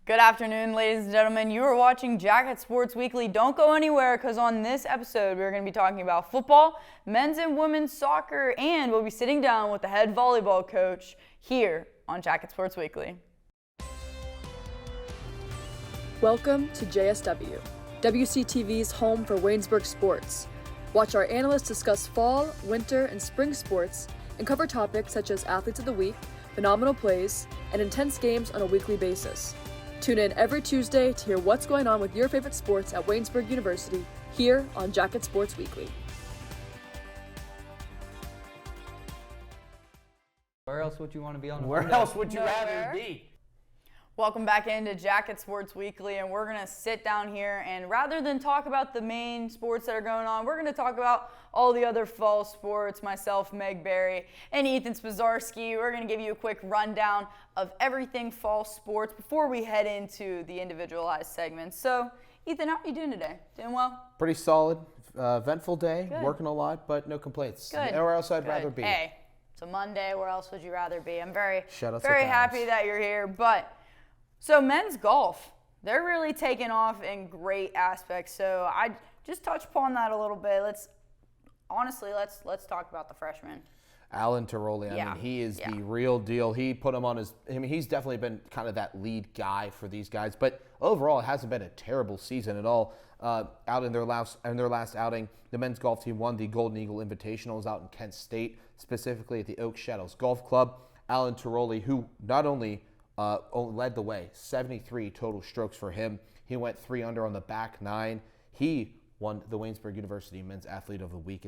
Good afternoon, ladies and gentlemen. You are watching Jacket Sports Weekly. Don't go anywhere because on this episode, we're going to be talking about football, men's and women's soccer, and we'll be sitting down with the head volleyball coach here on Jacket Sports Weekly. Welcome to JSW, WCTV's home for Waynesburg sports. Watch our analysts discuss fall, winter, and spring sports and cover topics such as athletes of the week, phenomenal plays, and intense games on a weekly basis. Tune in every Tuesday to hear what's going on with your favorite sports at Waynesburg University here on Jacket Sports Weekly. Where else would you want to be on? Where else would you Nowhere. rather be? Welcome back into Jacket Sports Weekly, and we're going to sit down here and rather than talk about the main sports that are going on, we're going to talk about all the other fall sports. Myself, Meg Berry, and Ethan Spazarski. We're going to give you a quick rundown of everything fall sports before we head into the individualized segments. So, Ethan, how are you doing today? Doing well? Pretty solid, eventful day, Good. working a lot, but no complaints. Good. Nowhere else I'd Good. rather be. Hey, it's a Monday. Where else would you rather be? I'm very Shout out to very Pals. happy that you're here. But so men's golf, they're really taking off in great aspects. So I just touch upon that a little bit. Let's talk about the freshman. Alan Tiroli, Yeah. I mean, he is Yeah. the real deal. He put him on he's definitely been kind of that lead guy for these guys. But overall, it hasn't been a terrible season at all. Out in their last outing, the men's golf team won the Golden Eagle Invitational. It was out in Kent State, specifically at the Oak Shadows Golf Club. Alan Tiroli, who not only led the way, 73 total strokes for him. He went 3 under on the back 9. He won the Waynesburg University Men's Athlete of the Week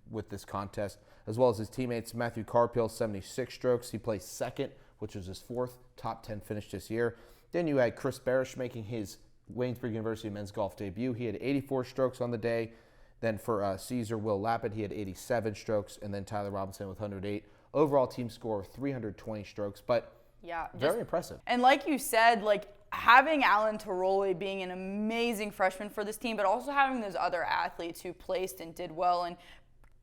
with this contest, as well as his teammates. Matthew Carpill, 76 strokes. He placed second, which was his 4th top 10 finish this year. Then you had Chris Barish making his Waynesburg University men's golf debut. He had 84 strokes on the day. Then for Caesar Will Lappin, he had 87 strokes, and then Tyler Robinson with 108. Overall team score of 320 strokes, but Yeah, very impressive. And like you said, having Alan Tiroli being an amazing freshman for this team, but also having those other athletes who placed and did well and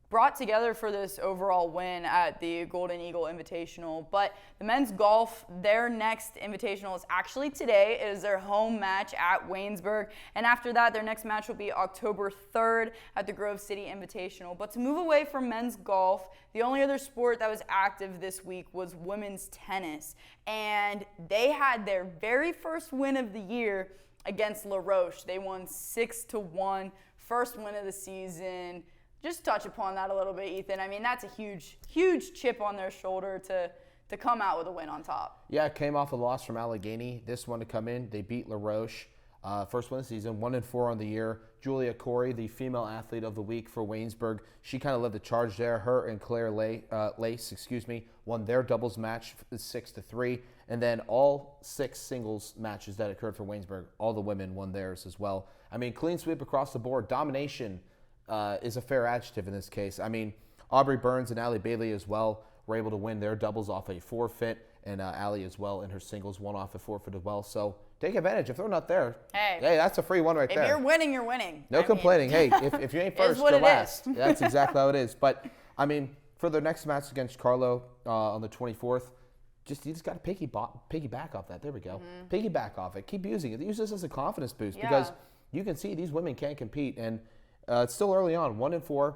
brought together for this overall win at the Golden Eagle Invitational. But the men's golf, their next invitational is actually today. It is their home match at Waynesburg. And after that, their next match will be October 3rd at the Grove City Invitational. But to move away from men's golf, the only other sport that was active this week was women's tennis. And they had their very first win of the year against La Roche. They won 6-1, first win of the season. Just touch upon that a little bit, Ethan. I mean, that's a huge, huge chip on their shoulder to come out with a win on top. Yeah, it came off a loss from Allegheny. This one to come in, they beat La Roche. First win of the season, 1-4 on the year. Julia Corey, the female athlete of the week for Waynesburg, she kind of led the charge there. Her and Claire Lace, won their doubles match 6-3. And then all 6 singles matches that occurred for Waynesburg, all the women won theirs as well. I mean, clean sweep across the board. Domination is a fair adjective in this case. I mean, Aubrey Burns and Allie Bailey as well were able to win their doubles off a forfeit, and Allie as well in her singles won off a forfeit as well. So take advantage. If they're not there, hey, that's a free one right there. If you're winning, you're winning. No complaining. Hey, if you ain't first, what you're it last. is. That's exactly how it is. But, I mean, for their next match against Carlo on the 24th, you just got to piggyback off that. There we go. Mm-hmm. Piggyback off it. Keep using it. Use this as a confidence boost Yeah. because you can see these women can't compete. And it's still early on, 1-4.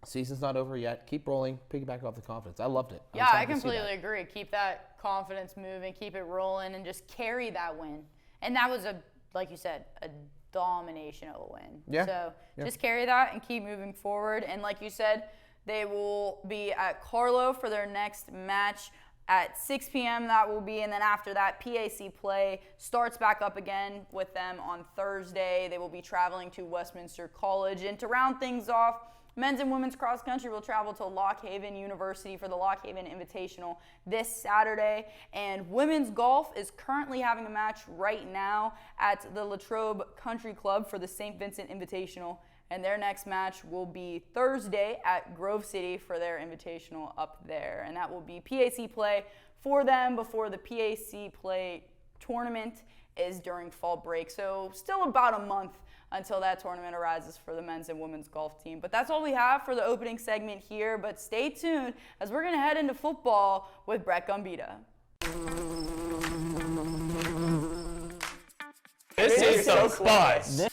Season's not over yet. Keep rolling. Piggyback off the confidence. I loved it. Yeah, I completely agree. Keep that confidence moving, keep it rolling, and just carry that win. And that was, like you said, a domination of a win. Yeah. So Yeah. just carry that and keep moving forward. And like you said, they will be at Carlo for their next match at 6 p.m. that will be, and then after that, PAC play starts back up again with them on Thursday. They will be traveling to Westminster College. And to round things off, men's and women's cross country will travel to Lock Haven University for the Lock Haven Invitational this Saturday. And women's golf is currently having a match right now at the Latrobe Country Club for the St. Vincent Invitational. And their next match will be Thursday at Grove City for their invitational up there. And that will be PAC play for them before the PAC play tournament is during fall break. So still about a month until that tournament arises for the men's and women's golf team. But that's all we have for the opening segment here. But stay tuned as we're going to head into football with Brett Gambita. You're so close.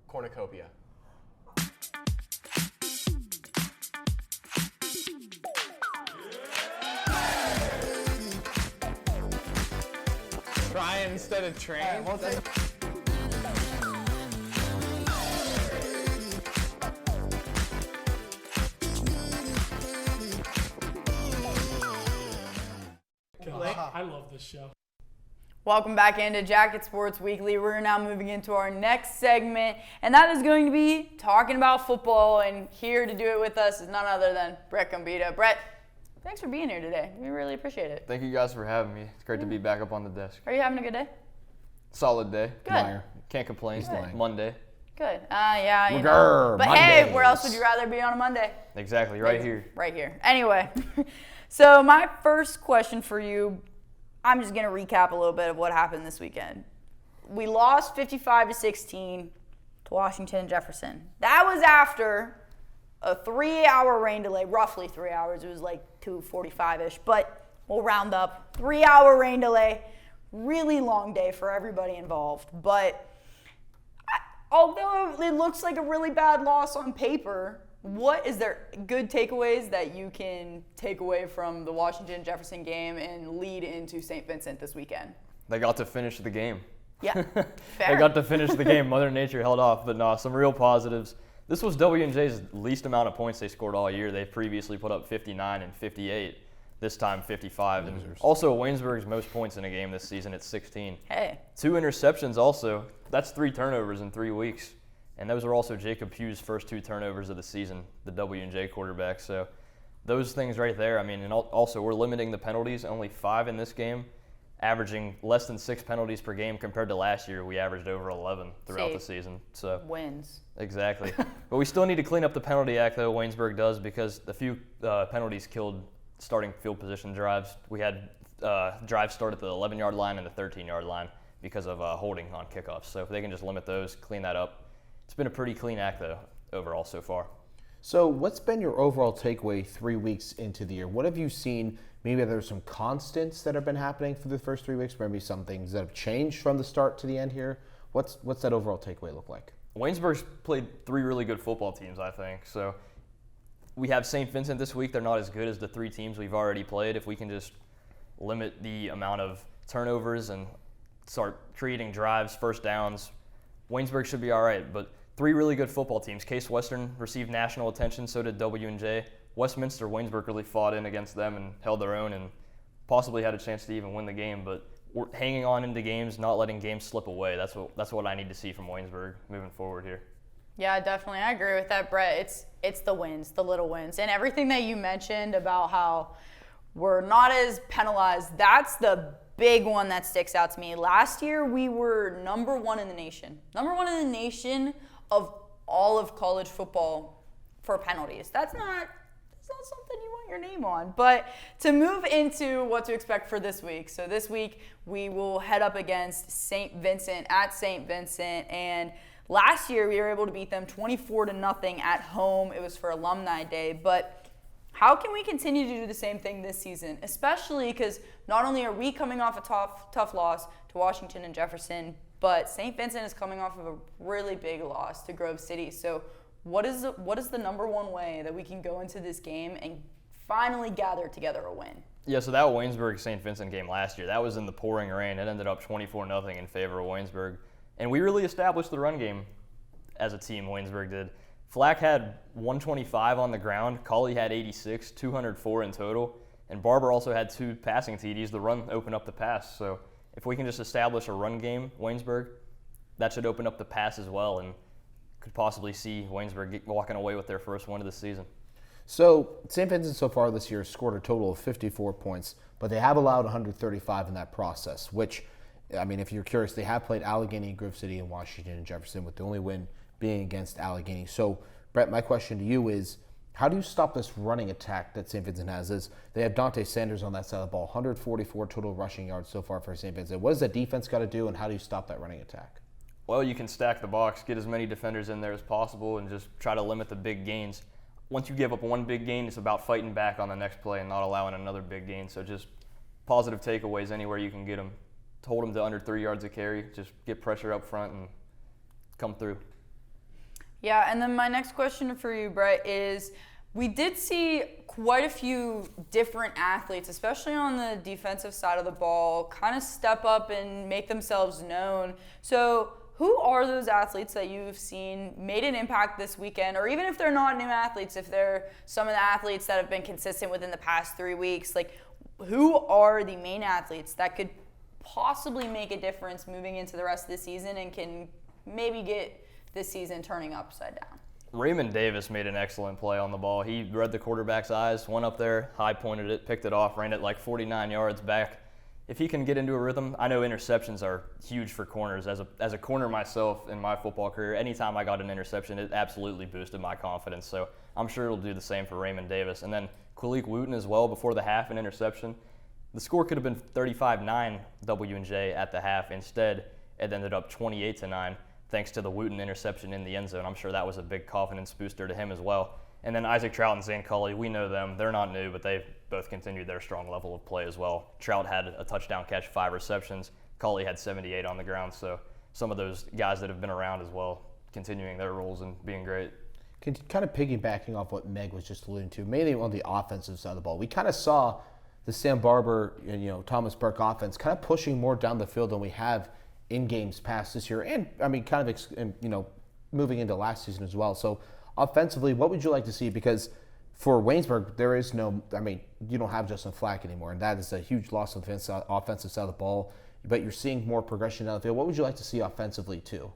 Cornucopia. Trying instead of train. I love this show. Welcome back into Jacket Sports Weekly. We're now moving into our next segment, and that is going to be talking about football. And here to do it with us is none other than Brett Gambita. Brett, thanks for being here today. We really appreciate it. Thank you guys for having me. It's great to be back up on the desk. Are you having a good day? Solid day. Good. Liar. Can't complain. He's lying. Monday. Good. Yeah, you know. Grr, But hey, Mondays. where else would you rather be on a Monday? Exactly, right here. Right here. Anyway, so my first question for you, I'm just going to recap a little bit of what happened this weekend. We lost 55-16 to Washington and Jefferson. That was after a 3-hour rain delay, roughly 3 hours. It was like 2:45-ish, but we'll round up. 3-hour rain delay. Really long day for everybody involved. But although it looks like a really bad loss on paper, what is there good takeaways that you can take away from the Washington-Jefferson game and lead into St. Vincent this weekend? They got to finish the game. Yeah, fair. They got to finish the game. Mother Nature held off, but no, some real positives. This was W&J's least amount of points they scored all year. They previously put up 59 and 58. This time 55. And also Waynesburg's most points in a game this season at 16. Hey. 2 interceptions also. That's 3 turnovers in 3 weeks. And those are also Jacob Hugh's first 2 turnovers of the season, the W&J quarterback. So those things right there, I mean, and also we're limiting the penalties, only 5 in this game, averaging less than 6 penalties per game compared to last year. We averaged over 11 throughout the season. So Wins. Exactly. But we still need to clean up the penalty act, though, Waynesburg does, because the few penalties killed starting field position drives. We had drives start at the 11-yard line and the 13-yard line because of holding on kickoffs. So if they can just limit those, clean that up. It's been a pretty clean act, though, overall so far. So what's been your overall takeaway 3 weeks into the year? What have you seen? Maybe there's some constants that have been happening for the first 3 weeks. Maybe some things that have changed from the start to the end here. What's that overall takeaway look like? Waynesburg's played 3 really good football teams, I think. So we have St. Vincent this week. They're not as good as the 3 teams we've already played. If we can just limit the amount of turnovers and start creating drives, first downs, Waynesburg should be all right. But 3 really good football teams. Case Western received national attention, so did W&J. Westminster, Waynesburg really fought in against them and held their own and possibly had a chance to even win the game. But we're hanging on into games, not letting games slip away. That's what I need to see from Waynesburg moving forward here. Yeah, definitely. I agree with that, Brett. It's the wins, the little wins. And everything that you mentioned about how we're not as penalized, that's the big one that sticks out to me. Last year, we were number 1 in the nation. Number 1 in the nation of all of college football for penalties. That's not something you want your name on. But to move into what to expect for this week. So this week, we will head up against St. Vincent at St. Vincent. And last year, we were able to beat them 24-0 at home. It was for Alumni Day. But how can we continue to do the same thing this season? Especially because not only are we coming off a tough loss to Washington and Jefferson, but St. Vincent is coming off of a really big loss to Grove City. So what is the number one way that we can go into this game and finally gather together a win? Yeah, so that Waynesburg-St. Vincent game last year, that was in the pouring rain. It ended up 24-0 in favor of Waynesburg. And we really established the run game as a team, Waynesburg did. Flack had 125 on the ground. Colley had 86, 204 in total. And Barber also had 2 passing TDs. The run opened up the pass. So if we can just establish a run game, Waynesburg, that should open up the pass as well and could possibly see Waynesburg walking away with their first win of the season. So St. Vincent so far this year has scored a total of 54 points, but they have allowed 135 in that process, which, I mean, if you're curious, they have played Allegheny, Grove City, and Washington and Jefferson, with the only win being against Allegheny. So, Brett, my question to you is, how do you stop this running attack that St. Vincent has? Is they have Dante Sanders on that side of the ball, 144 total rushing yards so far for St. Vincent. What does that defense got to do, and how do you stop that running attack? Well, you can stack the box, get as many defenders in there as possible, and just try to limit the big gains. once you give up one big gain, it's about fighting back on the next play and not allowing another big gain. So just positive takeaways anywhere you can get them. Hold them to under 3 yards a carry. Just get pressure up front and come through. Yeah, and then my next question for you, Brett, is we did see quite a few different athletes, especially on the defensive side of the ball, kind of step up and make themselves known. So who are those athletes that you've seen made an impact this weekend, or even if they're not new athletes, if they're some of the athletes that have been consistent within the past 3 weeks, like who are the main athletes that could possibly make a difference moving into the rest of the season and can maybe get this season turning upside down? Raymond Davis made an excellent play on the ball. He read the quarterback's eyes, went up there, high pointed it, picked it off, ran it like 49 yards back. If he can get into a rhythm, I know interceptions are huge for corners. As a corner myself in my football career, anytime I got an interception, it absolutely boosted my confidence. So I'm sure it'll do the same for Raymond Davis. And then Quilique Wooten as well before the half, an interception. The score could have been 35-9 W&J at the half. Instead, it ended up 28-9 thanks to the Wooten interception in the end zone. I'm sure that was a big confidence booster to him as well. And then Isaac Trout and Zane Culley, we know them. They're not new, but they've both continued their strong level of play as well. Trout had a touchdown catch, 5 receptions. Culley had 78 on the ground. So some of those guys that have been around as well, continuing their roles and being great. Kind of piggybacking off what Meg was just alluding to, mainly on the offensive side of the ball. We kind of saw the Sam Barber and Thomas Burke offense kind of pushing more down the field than we have in games past this year, and I mean kind of moving into last season as well. So offensively, what would you like to see? Because for Waynesburg, there is you don't have Justin Flack anymore, and that is a huge loss on the offensive side of the ball. But you're seeing more progression down the field. What would you like to see offensively too?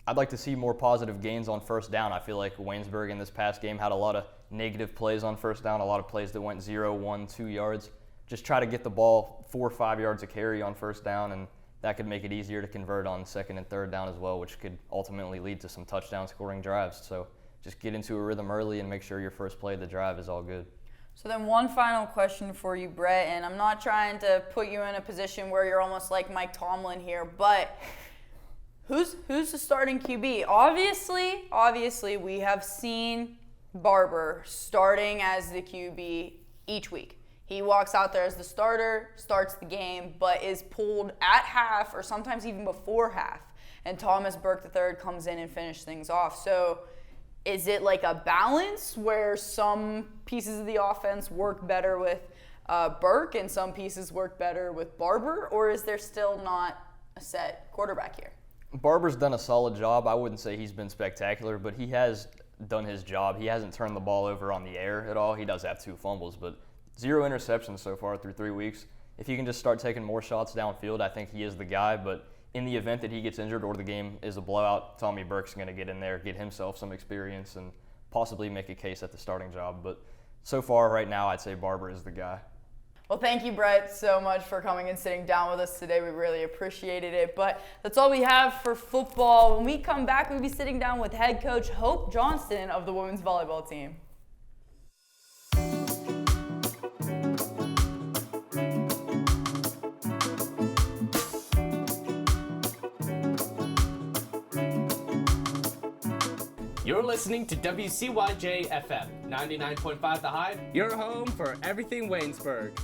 I'd like to see more positive gains on first down. I feel like Waynesburg in this past game had a lot of negative plays on first down, a lot of plays that went 0, 1, 2 yards. Just try to get the ball 4 or 5 yards a carry on first down, and that could make it easier to convert on second and third down as well, which could ultimately lead to some touchdown scoring drives. So just get into a rhythm early and make sure your first play of the drive is all good. So then one final question for you, Brett, and I'm not trying to put you in a position where you're almost like Mike Tomlin here, but who's the starting QB? Obviously, we have seen Barber starting as the QB each week. He walks out there as the starter, starts the game, but is pulled at half or sometimes even before half. And Thomas Burke III comes in and finishes things off. So is it like a balance where some pieces of the offense work better with Burke and some pieces work better with Barber? Or is there still not a set quarterback here? Barber's done a solid job. I wouldn't say he's been spectacular, but he has done his job. He hasn't turned the ball over on the air at all. He does have 2 fumbles, but 0 interceptions so far through 3 weeks. If he can just start taking more shots downfield, I think he is the guy. But in the event that he gets injured or the game is a blowout, Tommy Burke's going to get in there, get himself some experience, and possibly make a case at the starting job. But so far, right now, I'd say Barber is the guy. Well, thank you, Brett, so much for coming and sitting down with us today. We really appreciated it. But that's all we have for football. When we come back, we'll be sitting down with head coach Hope Johnston of the women's volleyball team. You're listening to WCYJ FM 99.5 The Hive, your home for everything Waynesburg.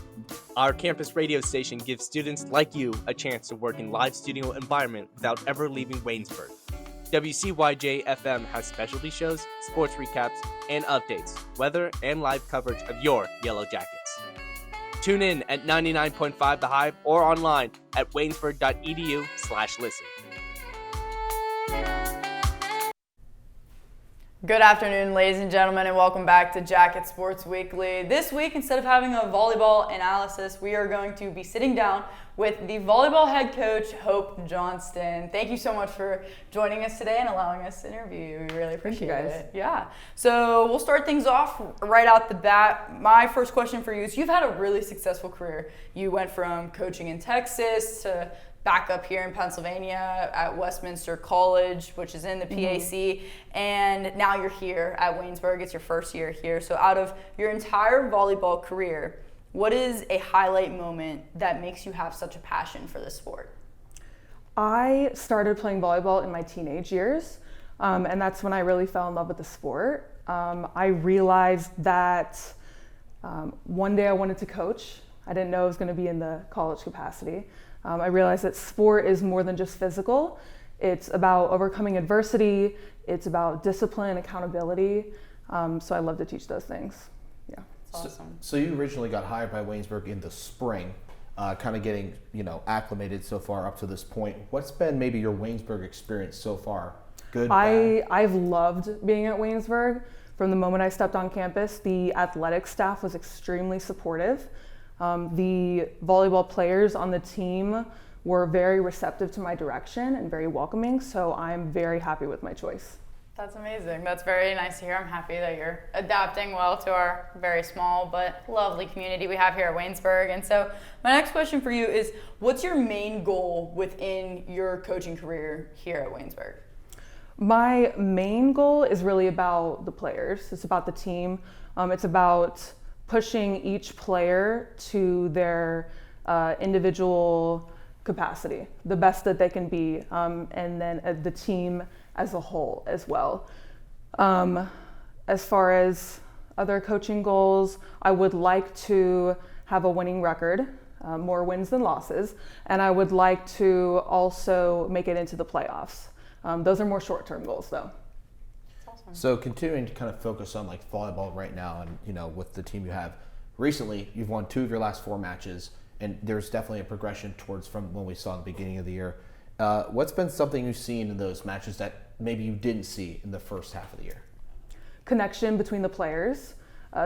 Our campus radio station gives students like you a chance to work in live studio environment without ever leaving Waynesburg. WCYJ FM has specialty shows, sports recaps, and updates, weather, and live coverage of your Yellow Jackets. Tune in at 99.5 The Hive or online at waynesburg.edu/listen. Good afternoon, ladies and gentlemen, and welcome back to Jacket Sports Weekly. This week, instead of having a volleyball analysis, we are going to be sitting down with the volleyball head coach, Hope Johnston. Thank you so much for joining us today and allowing us to interview you. We really appreciate it. Yeah. So we'll start things off right out the bat. My first question for you is, you've had a really successful career. You went from coaching in Texas to back up here in Pennsylvania at Westminster College, which is in the PAC, and now you're here at Waynesburg. It's your first year here. So out of your entire volleyball career, what is a highlight moment that makes you have such a passion for this sport? I started playing volleyball in my teenage years, and that's when I really fell in love with the sport. I realized that one day I wanted to coach. I didn't know it was going to be in the college capacity. I realized that sport is more than just physical. It's about overcoming adversity. It's about discipline, accountability. So I love to teach those things. Yeah. That's awesome. So you originally got hired by Waynesburg in the spring, kind of getting, acclimated so far up to this point. What's been maybe your Waynesburg experience so far? Good, bad? I've loved being at Waynesburg. From the moment I stepped on campus, the athletic staff was extremely supportive. The volleyball players on the team were very receptive to my direction and very welcoming, so I'm very happy with my choice. That's amazing. That's very nice to hear. I'm happy that you're adapting well to our very small but lovely community we have here at Waynesburg. And so my next question for you is, what's your main goal within your coaching career here at Waynesburg? My main goal is really about the players. It's about the team. It's about pushing each player to their individual capacity, the best that they can be, and then the team as a whole as well. As far as other coaching goals, I would like to have a winning record, more wins than losses, and I would like to also make it into the playoffs. Those are more short-term goals, though. Awesome. So continuing to kind of focus on like volleyball right now, and with the team you have, recently you've won 2 of your last 4 matches, and there's definitely a progression towards from when we saw at the beginning of the year. What's been something you've seen in those matches that maybe you didn't see in the first half of the year? Connection between the players.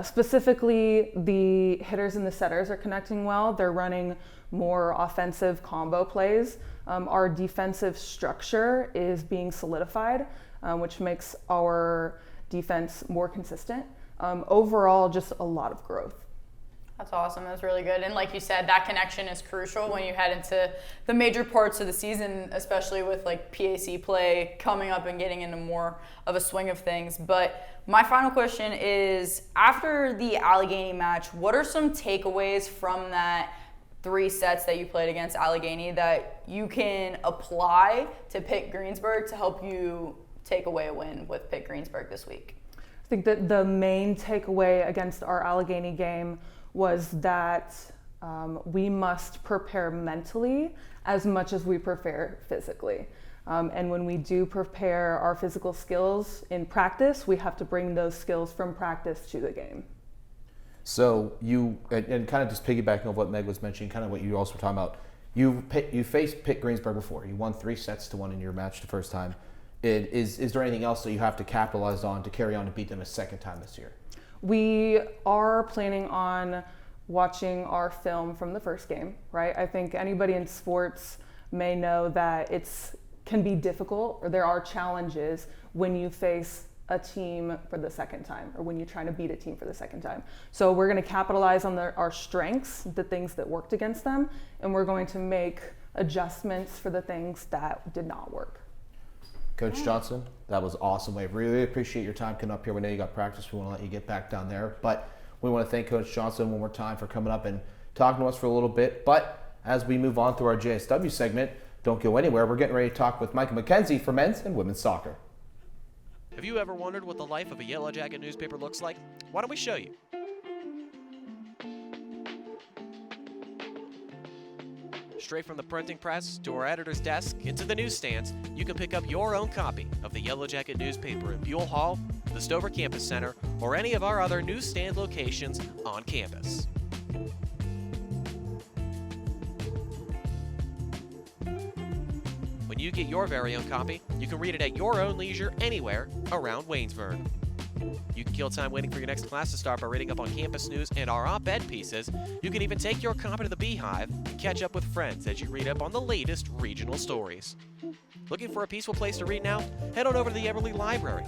Specifically, the hitters and the setters are connecting well. They're running more offensive combo plays. Our defensive structure is being solidified, which makes our defense more consistent. Overall, just a lot of growth. That's awesome. That's really good. And like you said, that connection is crucial when you head into the major parts of the season, especially with like PAC play coming up and getting into more of a swing of things. But my final question is, after the Allegheny match, what are some takeaways from that 3 sets that you played against Allegheny that you can apply to Pitt Greensburg to help you take away a win with Pitt Greensburg this week? I think that the main takeaway against our Allegheny game was that we must prepare mentally as much as we prepare physically. And when we do prepare our physical skills in practice, we have to bring those skills from practice to the game. So you, and kind of just piggybacking on what Meg was mentioning, kind of what you also were talking about, you faced Pitt Greensburg before. You won 3-1 in your match the first time. Is there anything else that you have to capitalize on to carry on to beat them a second time this year? We are planning on watching our film from the first game, right? I think anybody in sports may know that can be difficult, or there are challenges when you face a team for the second time, or when you're trying to beat a team for the second time. So we're going to capitalize on our strengths, the things that worked against them, and we're going to make adjustments for the things that did not work. Coach Johnston, that was awesome. We really appreciate your time coming up here. We know you got practice. We want to let you get back down there. But we want to thank Coach Johnston one more time for coming up and talking to us for a little bit. But as we move on through our JSW segment, don't go anywhere. We're getting ready to talk with Michael McKenzie for men's and women's soccer. Have you ever wondered what the life of a Yellow Jacket newspaper looks like? Why don't we show you? Straight from the printing press to our editor's desk into the newsstands, you can pick up your own copy of the Yellow Jacket newspaper in Buell Hall, the Stover Campus Center, or any of our other newsstand locations on campus. When you get your very own copy, you can read it at your own leisure anywhere around Waynesburg. You can kill time waiting for your next class to start by reading up on campus news and our op-ed pieces. You can even take your copy to the Beehive and catch up with friends as you read up on the latest regional stories. Looking for a peaceful place to read now? Head on over to the Everly Library.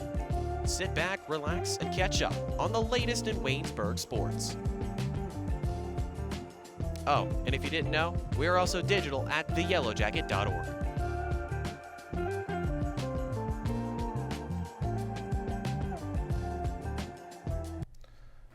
Sit back, relax, and catch up on the latest in Waynesburg sports. Oh, and if you didn't know, we are also digital at theyellowjacket.org.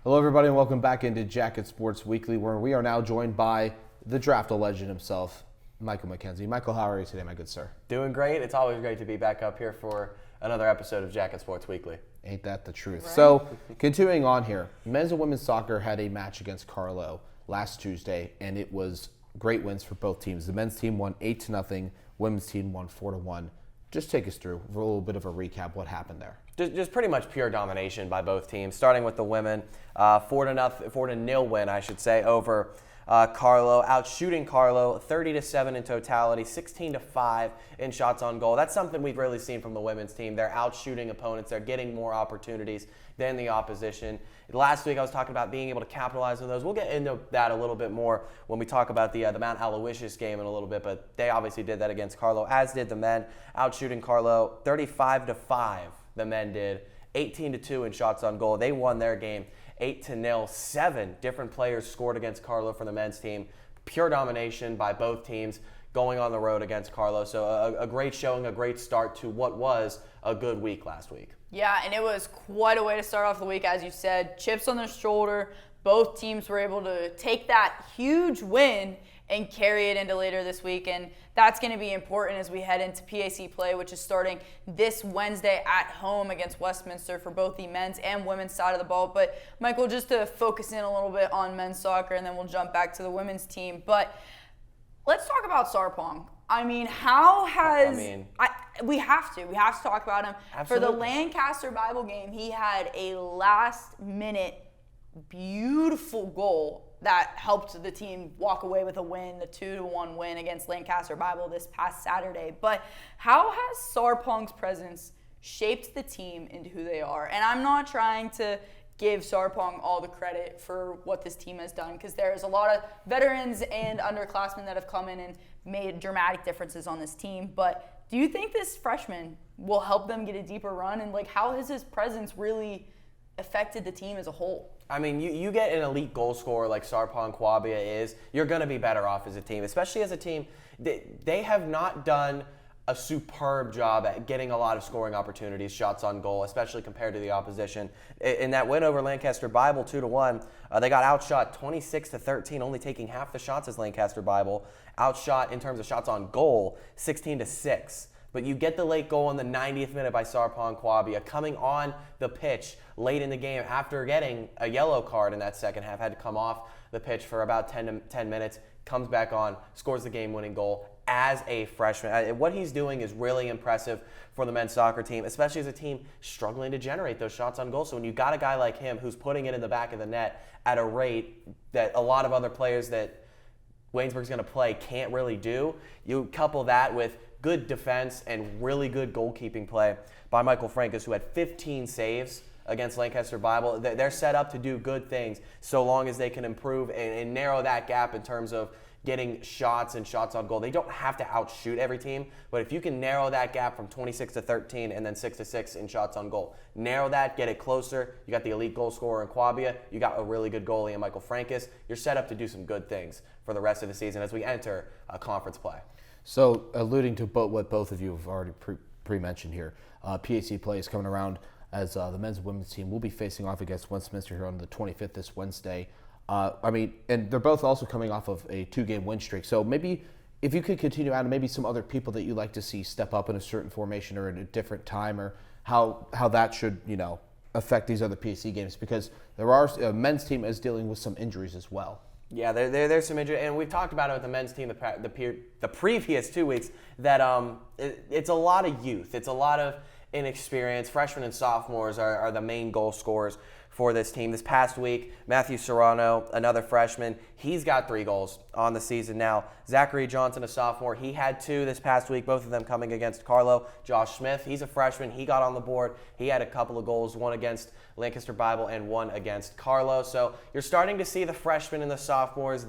Hello, everybody, and welcome back into Jacket Sports Weekly, where we are now joined by the draft legend himself, Michael McKenzie. Michael, how are you today, my good sir? Doing great. It's always great to be back up here for another episode of Jacket Sports Weekly. Ain't that the truth? Right. So, continuing on here, men's and women's soccer had a match against Carlo last Tuesday, and it was great wins for both teams. The men's team won 8-0, women's team won 4-1. Just take us through for a little bit of a recap what happened there. Just pretty much pure domination by both teams, starting with the women, 4-0 win, I should say, over Carlo, outshooting Carlo 30-7 in totality, 16-5 in shots on goal. That's something we've really seen from the women's team. They're outshooting opponents. They're getting more opportunities than the opposition. Last week I was talking about being able to capitalize on those. We'll get into that a little bit more when we talk about the Mount Aloysius game in a little bit, but they obviously did that against Carlo, as did the men, outshooting Carlo 35-5. The men did 18-2 in shots on goal. They won their game 8-0. 7 different players scored against Carlo for the men's team. Pure domination by both teams going on the road against Carlo. So a great showing, a great start to what was a good week last week. Yeah, and it was quite a way to start off the week, as you said. Chips on their shoulder. Both teams were able to take that huge win and carry it into later this week. And that's going to be important as we head into PAC play, which is starting this Wednesday at home against Westminster for both the men's and women's side of the ball. But, Michael, just to focus in a little bit on men's soccer, and then we'll jump back to the women's team. But let's talk about Sarpong. I mean, how has we have to talk about him. Absolutely. For the Lancaster Bible game, he had a last-minute beautiful goal that helped the team walk away with a win, the 2-1 win against Lancaster Bible this past Saturday. But how has Sarpong's presence shaped the team into who they are? And I'm not trying to give Sarpong all the credit for what this team has done, because there's a lot of veterans and underclassmen that have come in and made dramatic differences on this team. But do you think this freshman will help them get a deeper run? And how has his presence really affected the team as a whole? I mean, you get an elite goal scorer like Sarpong Kwabia is, you're going to be better off as a team, especially as a team. They have not done a superb job at getting a lot of scoring opportunities, shots on goal, especially compared to the opposition. In that win over Lancaster Bible 2-1, they got outshot 26-13, only taking half the shots as Lancaster Bible. Outshot in terms of shots on goal 16-6. But you get the late goal in the 90th minute by Sarpong Kwabia, coming on the pitch late in the game after getting a yellow card in that second half, had to come off the pitch for about 10 minutes, comes back on, scores the game-winning goal as a freshman. What he's doing is really impressive for the men's soccer team, especially as a team struggling to generate those shots on goal. So when you got a guy like him who's putting it in the back of the net at a rate that a lot of other players that Waynesburg's going to play can't really do, you couple that with good defense and really good goalkeeping play by Michael Frankus, who had 15 saves against Lancaster Bible. They're set up to do good things so long as they can improve and narrow that gap in terms of getting shots and shots on goal. They don't have to outshoot every team, but if you can narrow that gap from 26-13 and then 6-6 in shots on goal, narrow that, get it closer. You got the elite goal scorer in Kwabia. You got a really good goalie in Michael Frankus. You're set up to do some good things for the rest of the season as we enter conference play. So, alluding to what both of you have already pre-mentioned here, PAC play is coming around as the men's and women's team will be facing off against Westminster here on the 25th this Wednesday. And they're both also coming off of a 2-game win streak. So maybe if you could continue out, maybe some other people that you like to see step up in a certain formation or at a different time, or how that should affect these other PAC games, because there are men's team is dealing with some injuries as well. Yeah, there's some injury, and we've talked about it with the men's team the previous 2 weeks, that it's a lot of youth. It's a lot of inexperience. Freshmen and sophomores are the main goal scorers for this team. This past week, Matthew Serrano, another freshman, he's got 3 goals on the season now. Zachary Johnston, a sophomore, he had 2 this past week, both of them coming against Carlo. Josh Smith, he's a freshman, he got on the board. He had a couple of goals, one against Lancaster Bible and one against Carlo. So you're starting to see the freshmen and the sophomores,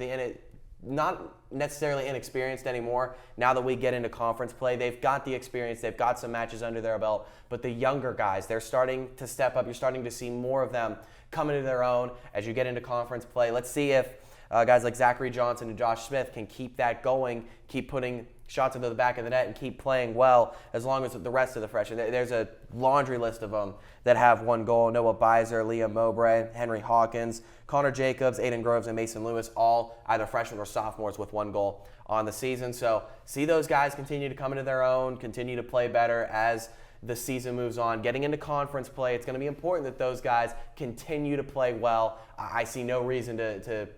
not necessarily inexperienced anymore. Now that we get into conference play, they've got the experience, they've got some matches under their belt, but the younger guys, they're starting to step up. You're starting to see more of them come into their own as you get into conference play. Let's see if guys like Zachary Johnson and Josh Smith can keep that going, keep putting shots into the back of the net and keep playing well, as long as the rest of the freshmen. There's a laundry list of them that have 1 goal. Noah Beiser, Liam Mowbray, Henry Hawkins, Connor Jacobs, Aiden Groves, and Mason Lewis, all either freshmen or sophomores with 1 goal on the season. So see those guys continue to come into their own, continue to play better as the season moves on. Getting into conference play, it's going to be important that those guys continue to play well. I see no reason to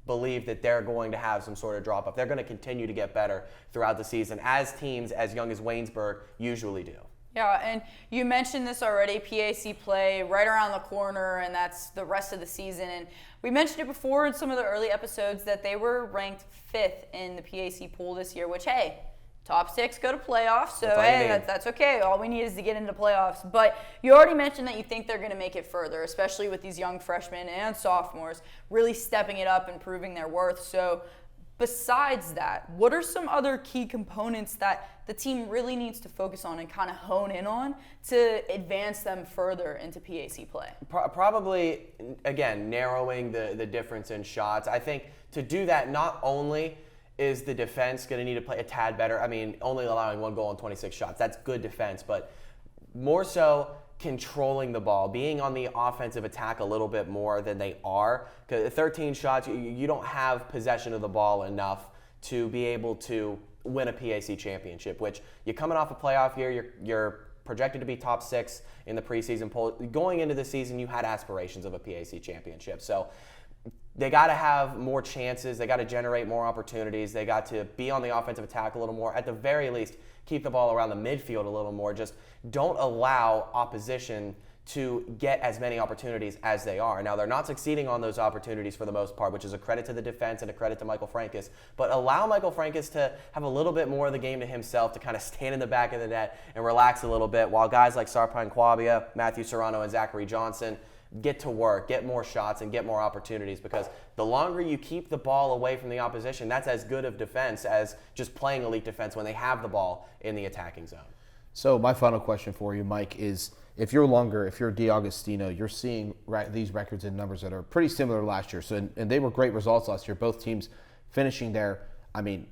believe that they're going to have some sort of drop-off. They're going to continue to get better throughout the season, as teams as young as Waynesburg usually do. Yeah, and you mentioned this already, PAC play right around the corner, and that's the rest of the season. And we mentioned it before in some of the early episodes that they were ranked 5th in the PAC pool this year, which, hey, top 6 go to playoffs, so hey, that's okay. All we need is to get into playoffs. But you already mentioned that you think they're going to make it further, especially with these young freshmen and sophomores really stepping it up and proving their worth. So besides that, what are some other key components that the team really needs to focus on and kind of hone in on to advance them further into PAC play? Probably, again, narrowing the difference in shots. I think to do that, not only is the defense going to need to play a tad better. I mean, only allowing 1 goal on 26 shots. That's good defense, but more so controlling the ball, being on the offensive attack a little bit more than they are. Because 13 shots, you don't have possession of the ball enough to be able to win a PAC championship, which you're coming off a playoff year, you're projected to be top 6 in the preseason poll. Going into the season, you had aspirations of a PAC championship. So they got to have more chances. They got to generate more opportunities. They got to be on the offensive attack a little more. At the very least, keep the ball around the midfield a little more. Just don't allow opposition to get as many opportunities as they are. Now, they're not succeeding on those opportunities for the most part, which is a credit to the defense and a credit to Michael Frankus. But allow Michael Frankus to have a little bit more of the game to himself, to kind of stand in the back of the net and relax a little bit, while guys like Sarpan Kwabia, Matthew Serrano, and Zachary Johnston get to work, get more shots, and get more opportunities, because the longer you keep the ball away from the opposition, that's as good of defense as just playing elite defense when they have the ball in the attacking zone. So my final question for you, Mike, is if you're DiAgostino, you're seeing these records and numbers that are pretty similar to last year. So and they were great results last year. Both teams finishing there, I mean,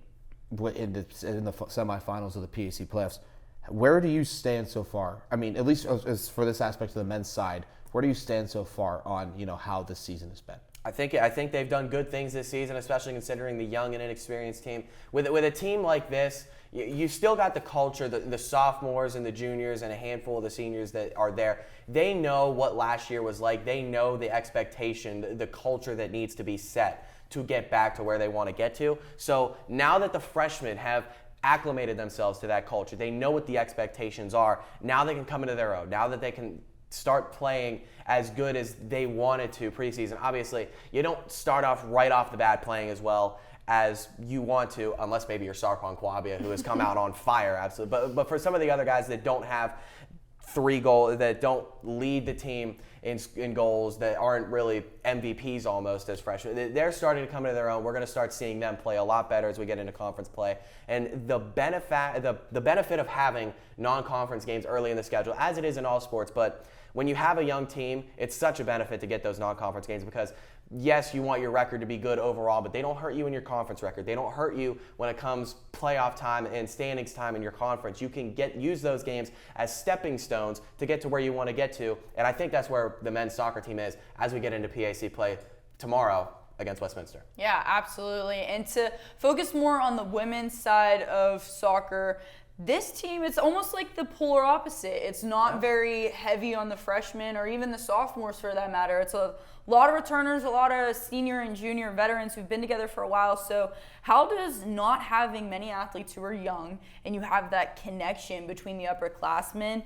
in the semifinals of the PAC playoffs. Where do you stand so far? I mean, at least as for this aspect of the men's side, where do you stand so far on how this season has been? I think they've done good things this season, especially considering the young and inexperienced team. With a team like this, you still got the culture, the sophomores and the juniors and a handful of the seniors that are there. They know what last year was like. They know the expectation, the culture that needs to be set to get back to where they want to get to. So now that the freshmen have acclimated themselves to that culture, they know what the expectations are. Now they can come into their own. Now that they can start playing as good as they wanted to preseason. Obviously, you don't start off right off the bat playing as well as you want to, unless maybe you're Sarpan Kwabia, who has come out on fire, absolutely. But for some of the other guys that don't have 3 goals, that don't lead the team in goals, that aren't really MVPs almost as freshmen, they're starting to come into their own. We're going to start seeing them play a lot better as we get into conference play. And the benefit of having non-conference games early in the schedule, as it is in all sports, but when you have a young team, it's such a benefit to get those non-conference games, because yes, you want your record to be good overall, but they don't hurt you in your conference record. They don't hurt you when it comes playoff time and standings time in your conference. You can use those games as stepping stones to get to where you want to get to, and I think that's where the men's soccer team is as we get into PAC play tomorrow against Westminster. Yeah, absolutely. And to focus more on the women's side of soccer, this team, it's almost like the polar opposite. It's not very heavy on the freshmen or even the sophomores for that matter. It's a lot of returners, a lot of senior and junior veterans who've been together for a while. So how does not having many athletes who are young and you have that connection between the upperclassmen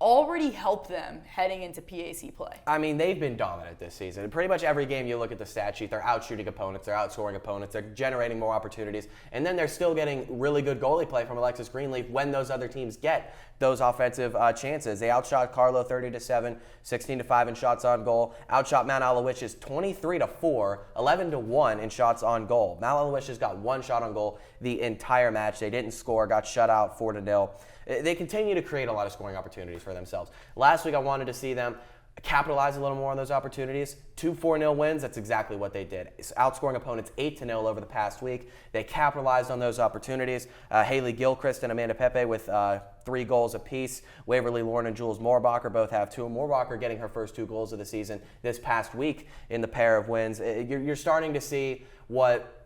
already help them heading into PAC play? I mean, they've been dominant this season. Pretty much every game you look at the stat sheet, they're out-shooting opponents, they're outscoring opponents, they're generating more opportunities, and then they're still getting really good goalie play from Alexis Greenleaf when those other teams get those offensive chances. They outshot Carlo 30-7, 16-5 in shots on goal. Outshot Mount Aloysius 23-4, 11-1 in shots on goal. Mount Aloysius got 1 shot on goal the entire match. They didn't score, got shut out 4-0. They continue to create a lot of scoring opportunities for themselves. Last week, I wanted to see them capitalize a little more on those opportunities. 2 4-0 wins, that's exactly what they did. It's outscoring opponents 8-0 over the past week. They capitalized on those opportunities. Haley Gilchrist and Amanda Pepe with 3 goals apiece. Waverly Lauren and Jules Moorbacher both have 2. Moorbacher getting her first 2 goals of the season this past week in the pair of wins. You're starting to see what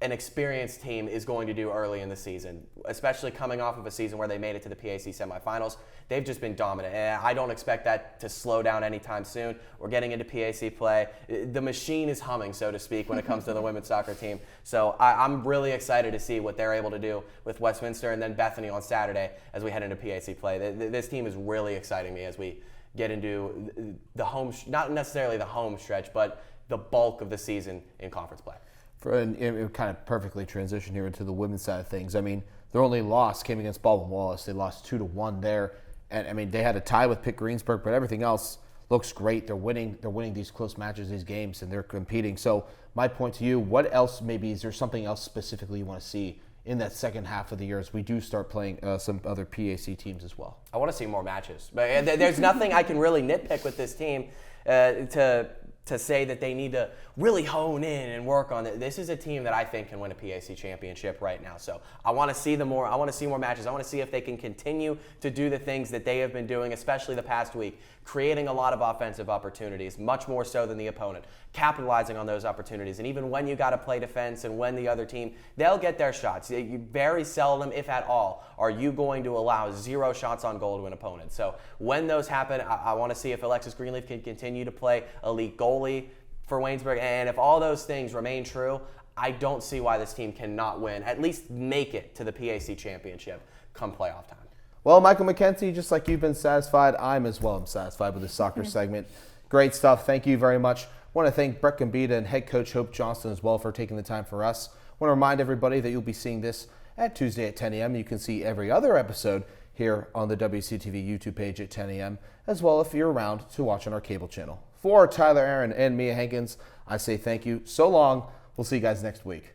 an experienced team is going to do early in the season, especially coming off of a season where they made it to the PAC semifinals. They've just been dominant, and I don't expect that to slow down anytime soon. We're getting into PAC play. The machine is humming, so to speak, when it comes to the women's soccer team. So I'm really excited to see what they're able to do with Westminster and then Bethany on Saturday as we head into PAC play. This team is really exciting me as we get into the home, not necessarily the home stretch, but the bulk of the season in conference play. It kind of perfectly transition here into the women's side of things. I mean, their only loss came against Baldwin-Wallace. They lost 2-1 there. And, I mean, they had a tie with Pitt Greensburg, but everything else looks great. They're winning these close matches, these games, and they're competing. So my point to you, what else maybe, is there something else specifically you want to see in that second half of the year as we do start playing some other PAC teams as well? I want to see more matches. But there's nothing I can really nitpick with this team to say that they need to really hone in and work on it. This is a team that I think can win a PAC championship right now. So I want to see more. I want to see more matches. I want to see if they can continue to do the things that they have been doing, especially the past week, creating a lot of offensive opportunities, much more so than the opponent, capitalizing on those opportunities. And even when you got to play defense and when the other team, they'll get their shots. Very seldom, if at all, are you going to allow 0 shots on goal to an opponent. So when those happen, I want to see if Alexis Greenleaf can continue to play elite goalie for Waynesburg. And if all those things remain true, I don't see why this team cannot win, at least make it to the PAC championship come playoff time. Well, Michael McKenzie, just like you've been satisfied, I'm as well satisfied with this soccer segment. Great stuff. Thank you very much. I want to thank Brett Gambita and head coach Hope Johnston as well for taking the time for us. I want to remind everybody that you'll be seeing this at Tuesday at 10 a.m. You can see every other episode here on the WCTV YouTube page at 10 a.m. as well if you're around to watch on our cable channel. For Tyler Aaron and Mia Hankins, I say thank you. So long. We'll see you guys next week.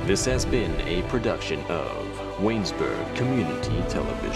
This has been a production of Waynesburg Community Television.